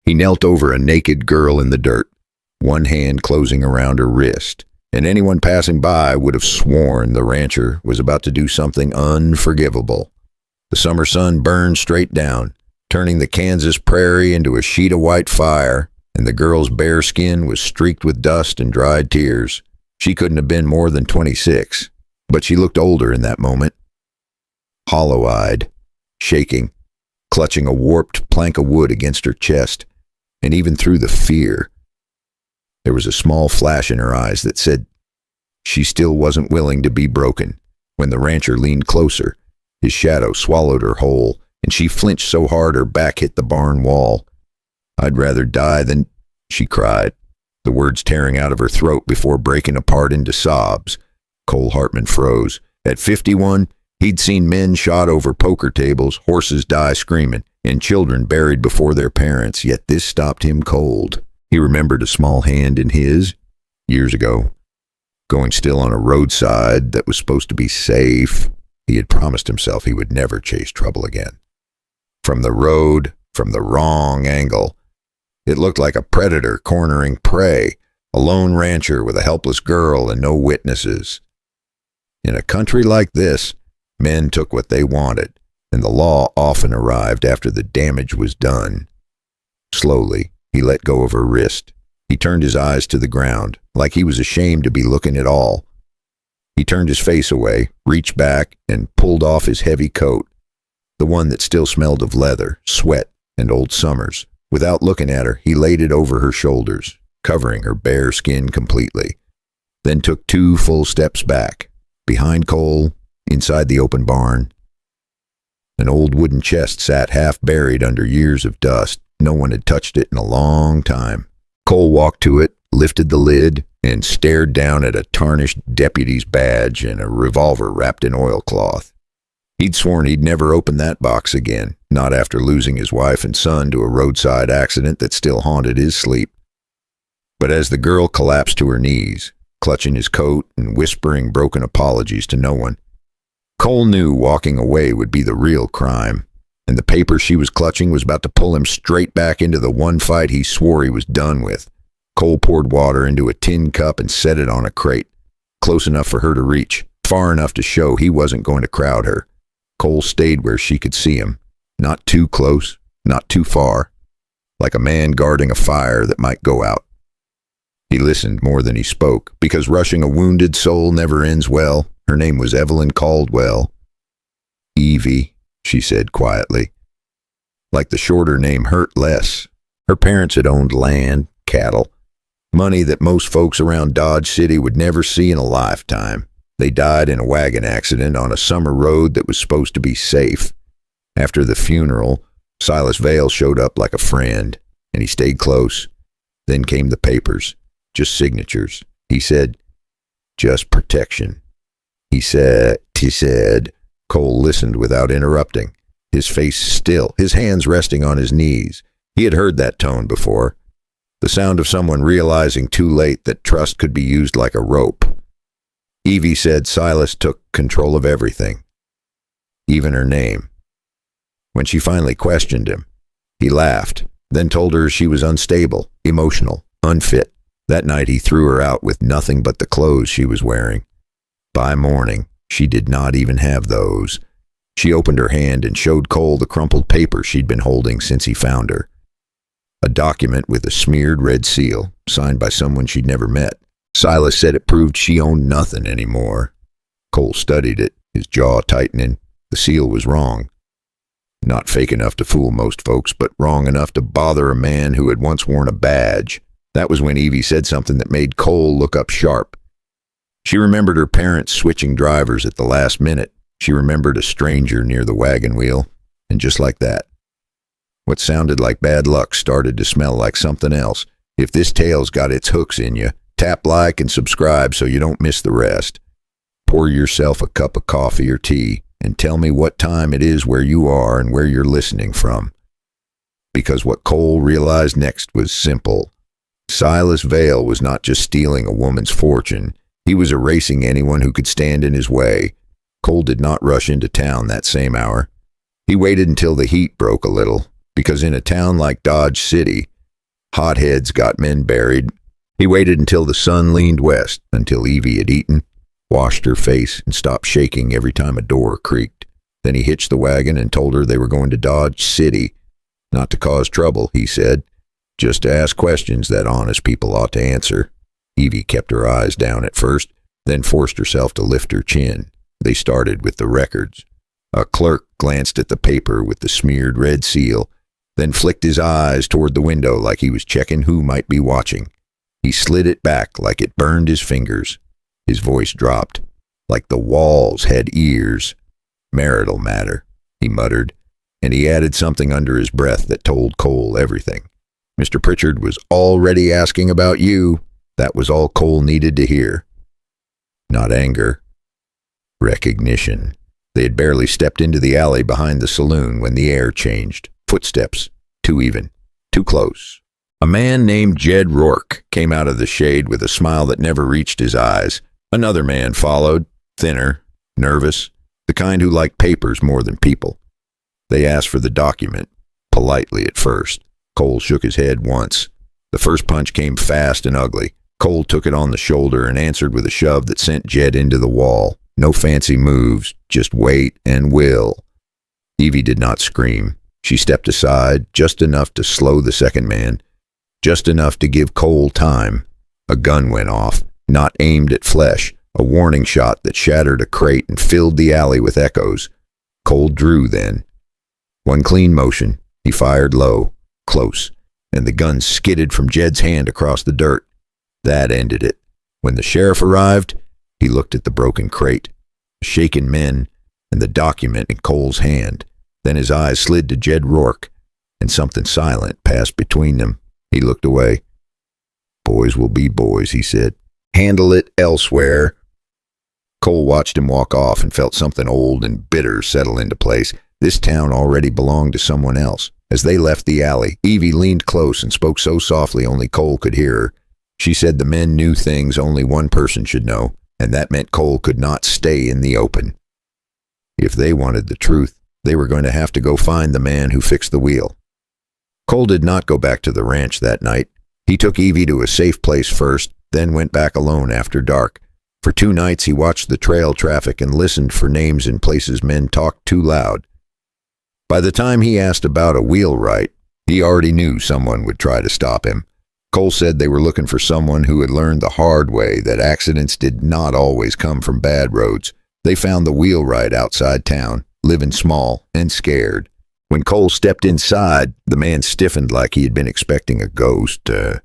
He knelt over a naked girl in the dirt, one hand closing around her wrist, and anyone passing by would have sworn the rancher was about to do something unforgivable. The summer sun burned straight down, turning the Kansas prairie into a sheet of white fire, and the girl's bare skin was streaked with dust and dried tears. She couldn't have been more than 26, but she looked older in that moment. Hollow-eyed, shaking, clutching a warped plank of wood against her chest, and even through the fear, there was a small flash in her eyes that said she still wasn't willing to be broken. When the rancher leaned closer, his shadow swallowed her whole, and she flinched so hard her back hit the barn wall. "I'd rather die than," she cried, the words tearing out of her throat before breaking apart into sobs. Cole Hartman froze. At 51, he'd seen men shot over poker tables, horses die screaming, and children buried before their parents, yet this stopped him cold. He remembered a small hand in his, years ago, going still on a roadside that was supposed to be safe. He had promised himself he would never chase trouble again. From the road, from the wrong angle, it looked like a predator cornering prey, a lone rancher with a helpless girl and no witnesses. In a country like this, men took what they wanted, and the law often arrived after the damage was done. Slowly, he let go of her wrist. He turned his eyes to the ground, like he was ashamed to be looking at all. He turned his face away, reached back, and pulled off his heavy coat, the one that still smelled of leather, sweat, and old summers. Without looking at her, he laid it over her shoulders, covering her bare skin completely, then took 2 full steps back. Behind Cole, inside the open barn, an old wooden chest sat half buried under years of dust. No one had touched it in a long time. Cole walked to it, lifted the lid, and stared down at a tarnished deputy's badge and a revolver wrapped in oilcloth. He'd sworn he'd never open that box again, not after losing his wife and son to a roadside accident that still haunted his sleep. But as the girl collapsed to her knees, clutching his coat and whispering broken apologies to no one, Cole knew walking away would be the real crime, and the paper she was clutching was about to pull him straight back into the one fight he swore he was done with. Cole poured water into a tin cup and set it on a crate, close enough for her to reach, far enough to show he wasn't going to crowd her. Cole stayed where she could see him, not too close, not too far, like a man guarding a fire that might go out. He listened more than he spoke, because rushing a wounded soul never ends well. Her name was Evelyn Caldwell. "Evie," she said quietly. Like the shorter name hurt less. Her parents had owned land, cattle, money that most folks around Dodge City would never see in a lifetime. They died in a wagon accident on a summer road that was supposed to be safe. After the funeral, Silas Vale showed up like a friend, and he stayed close. Then came the papers, just signatures. He said, "Just protection." He said, Cole listened without interrupting, his face still, his hands resting on his knees. He had heard that tone before, the sound of someone realizing too late that trust could be used like a rope. Evie said Silas took control of everything, even her name. When she finally questioned him, he laughed, then told her she was unstable, emotional, unfit. That night he threw her out with nothing but the clothes she was wearing. By morning, she did not even have those. She opened her hand and showed Cole the crumpled paper she'd been holding since he found her. A document with a smeared red seal, signed by someone she'd never met. Silas said it proved she owned nothing anymore. Cole studied it, his jaw tightening. The seal was wrong. Not fake enough to fool most folks, but wrong enough to bother a man who had once worn a badge. That was when Evie said something that made Cole look up sharp. She remembered her parents switching drivers at the last minute. She remembered a stranger near the wagon wheel. And just like that, what sounded like bad luck started to smell like something else. If this tale's got its hooks in you, tap like and subscribe so you don't miss the rest. Pour yourself a cup of coffee or tea and tell me what time it is where you are and where you're listening from. Because what Cole realized next was simple. Silas Vale was not just stealing a woman's fortune. He was erasing anyone who could stand in his way. Cole did not rush into town that same hour. He waited until the heat broke a little, because in a town like Dodge City, Hotheads got men buried. He waited until the sun leaned west, until Evie had eaten, washed her face, and stopped shaking every time a door creaked. Then he hitched the wagon and told her they were going to Dodge City. Not to cause trouble, he said, just to ask questions that honest people ought to answer. Evie kept her eyes down at first, then forced herself to lift her chin. They started with the records. A clerk glanced at the paper with the smeared red seal, then flicked his eyes toward the window like he was checking who might be watching. He slid it back like it burned his fingers. His voice dropped, like the walls had ears. Marital matter, he muttered, and he added something under his breath that told Cole everything. Mr. Pritchard was already asking about you. That was all Cole needed to hear. Not anger. Recognition. They had barely stepped into the alley behind the saloon when the air changed. Footsteps. Too even. Too close. A man named Jed Rourke came out of the shade with a smile that never reached his eyes. Another man followed, thinner, nervous, the kind who liked papers more than people. They asked for the document, politely at first. Cole shook his head once. The first punch came fast and ugly. Cole took it on the shoulder and answered with a shove that sent Jed into the wall. No fancy moves, just weight and will. Evie did not scream. She stepped aside, just enough to slow the second man, just enough to give Cole time. A gun went off, not aimed at flesh, a warning shot that shattered a crate and filled the alley with echoes. Cole drew then. One clean motion, he fired low, close, and the gun skidded from Jed's hand across the dirt. That ended it. When the sheriff arrived, he looked at the broken crate, the shaken men, and the document in Cole's hand. Then his eyes slid to Jed Rourke, and something silent passed between them. He looked away. Boys will be boys, he said. Handle it elsewhere. Cole watched him walk off and felt something old and bitter settle into place. This town already belonged to someone else. As they left the alley, Evie leaned close and spoke so softly only Cole could hear her. She said the men knew things only one person should know, and that meant Cole could not stay in the open. If they wanted the truth, they were going to have to go find the man who fixed the wheel. Cole did not go back to the ranch that night. He took Evie to a safe place first, then went back alone after dark. For 2 nights he watched the trail traffic and listened for names in places men talked too loud. By the time he asked about a wheelwright, he already knew someone would try to stop him. Cole said they were looking for someone who had learned the hard way that accidents did not always come from bad roads. They found the wheelwright outside town, living small and scared. When Cole stepped inside, the man stiffened like he had been expecting a ghost. The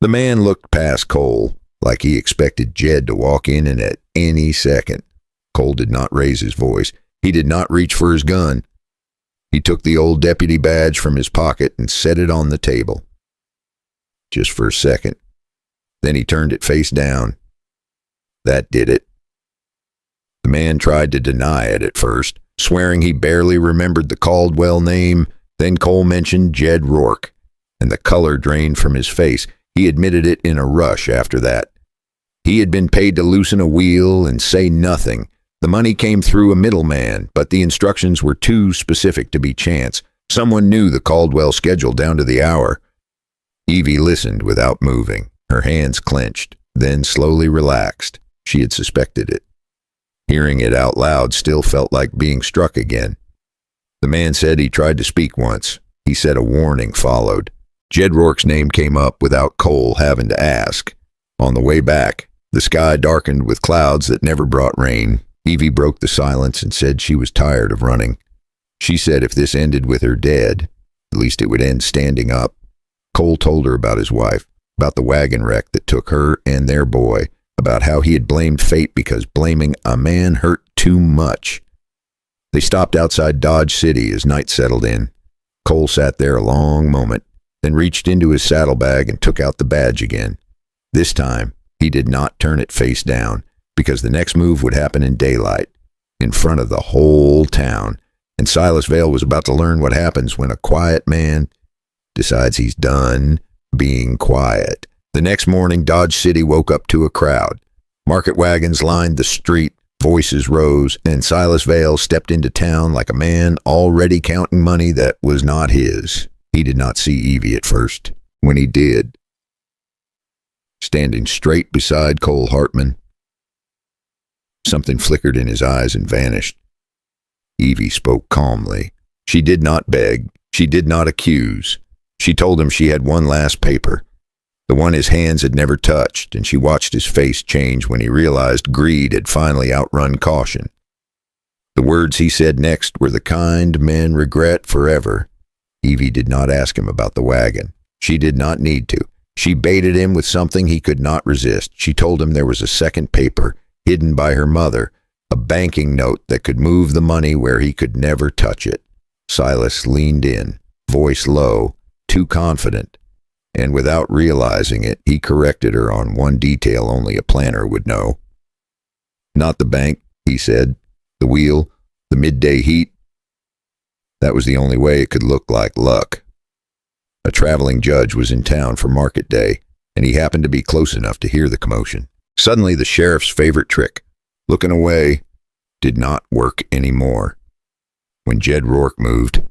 man looked past Cole, like he expected Jed to walk in and at any second. Cole did not raise his voice. He did not reach for his gun. He took the old deputy badge from his pocket and set it on the table. Just for a second. Then he turned it face down. That did it. The man tried to deny it at first, swearing he barely remembered the Caldwell name. Then Cole mentioned Jed Rourke, and the color drained from his face. He admitted it in a rush after that. He had been paid to loosen a wheel and say nothing. The money came through a middleman, but the instructions were too specific to be chance. Someone knew the Caldwell schedule down to the hour. Evie listened without moving, her hands clenched, then slowly relaxed. She had suspected it. Hearing it out loud still felt like being struck again. The man said he tried to speak once. He said a warning followed. Jed Rourke's name came up without Cole having to ask. On the way back, the sky darkened with clouds that never brought rain. Evie broke the silence and said she was tired of running. She said if this ended with her dead, at least it would end standing up. Cole told her about his wife, about the wagon wreck that took her and their boy, about how he had blamed fate because blaming a man hurt too much. They stopped outside Dodge City as night settled in. Cole sat there a long moment, then reached into his saddlebag and took out the badge again. This time, he did not turn it face down, because the next move would happen in daylight, in front of the whole town, and Silas Vale was about to learn what happens when a quiet man decides he's done being quiet. The next morning, Dodge City woke up to a crowd. Market wagons lined the street, voices rose, and Silas Vale stepped into town like a man already counting money that was not his. He did not see Evie at first. when he did, standing straight beside Cole Hartman, something flickered in his eyes and vanished. Evie spoke calmly. She did not beg. She did not accuse. She told him she had one last paper, the one his hands had never touched, and she watched his face change when he realized greed had finally outrun caution. The words he said next were the kind men regret forever. Evie did not ask him about the wagon. She did not need to. She baited him with something he could not resist. She told him there was a second paper, hidden by her mother, a banking note that could move the money where he could never touch it. Silas leaned in, voice low, too confident, and without realizing it, he corrected her on one detail only a planner would know. Not the bank, he said. The wheel, the midday heat. That was the only way it could look like luck. A traveling judge was in town for market day, and he happened to be close enough to hear the commotion. Suddenly, the sheriff's favorite trick, looking away, did not work anymore. When Jed Rourke moved,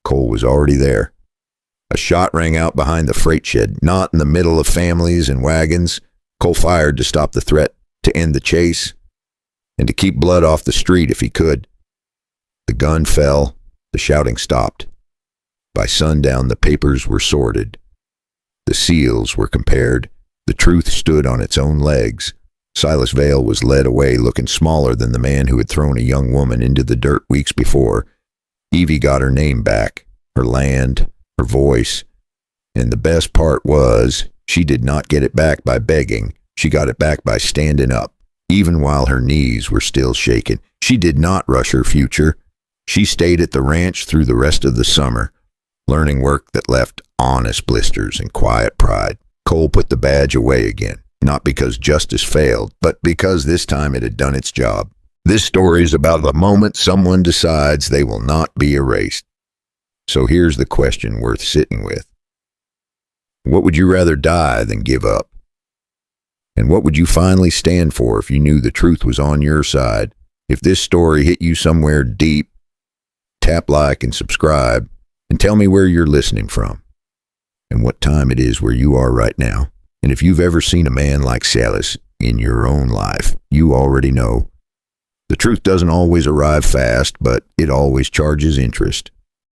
Cole was already there. A shot rang out behind the freight shed, not in the middle of families and wagons. Cole fired to stop the threat, to end the chase, and to keep blood off the street if he could. The gun fell, the shouting stopped. By sundown, the papers were sorted. The seals were compared. The truth stood on its own legs. Silas Vale was led away looking smaller than the man who had thrown a young woman into the dirt weeks before. Evie got her name back, her land, her voice, and the best part was she did not get it back by begging. She got it back by standing up, even while her knees were still shaking. She did not rush her future. She stayed at the ranch through the rest of the summer, learning work that left honest blisters and quiet pride. Cole put the badge away again, not because justice failed, but because this time it had done its job. This story is about the moment someone decides they will not be erased. So here's the question worth sitting with. What would you rather die than give up? And what would you finally stand for if you knew the truth was on your side? If this story hit you somewhere deep, tap like and subscribe, and tell me where you're listening from and what time it is where you are right now. And if you've ever seen a man like Silas in your own life, you already know. The truth doesn't always arrive fast, but it always charges interest.